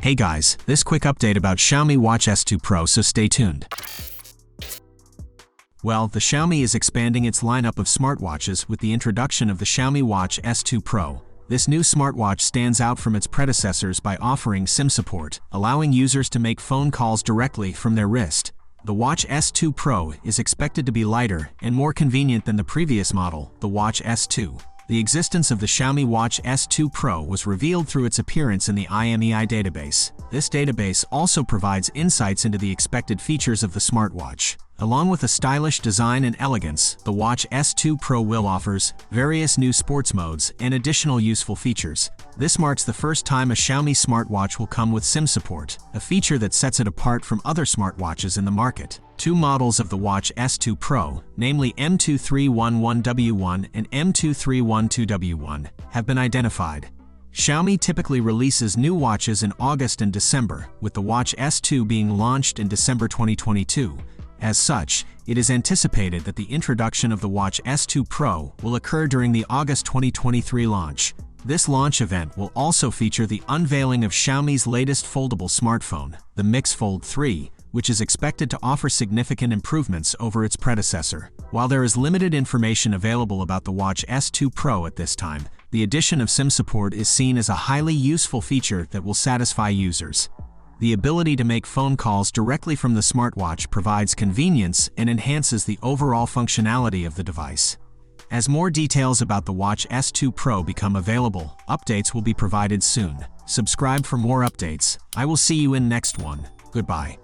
Hey guys, this quick update about Xiaomi Watch S2 Pro, so stay tuned. Well, the Xiaomi is expanding its lineup of smartwatches with the introduction of the Xiaomi Watch S2 Pro. This new smartwatch stands out from its predecessors by offering SIM support, allowing users to make phone calls directly from their wrist. The Watch S2 Pro is expected to be lighter and more convenient than the previous model, the Watch S2. The existence of the Xiaomi Watch S2 Pro was revealed through its appearance in the IMEI database. This database also provides insights into the expected features of the smartwatch. Along with a stylish design and elegance, the Watch S2 Pro will offers various new sports modes and additional useful features. This marks the first time a Xiaomi smartwatch will come with SIM support, a feature that sets it apart from other smartwatches in the market. Two models of the Watch S2 Pro, namely M2311W1 and M2312W1, have been identified. Xiaomi typically releases new watches in August and December, with the Watch S2 being launched in December 2022. As such, it is anticipated that the introduction of the Watch S2 Pro will occur during the August 2023 launch. This launch event will also feature the unveiling of Xiaomi's latest foldable smartphone, the Mix Fold 3, which is expected to offer significant improvements over its predecessor. While there is limited information available about the Watch S2 Pro at this time, the addition of SIM support is seen as a highly useful feature that will satisfy users. The ability to make phone calls directly from the smartwatch provides convenience and enhances the overall functionality of the device. As more details about the Watch S2 Pro become available, updates will be provided soon. Subscribe for more updates. I will see you in next one. Goodbye.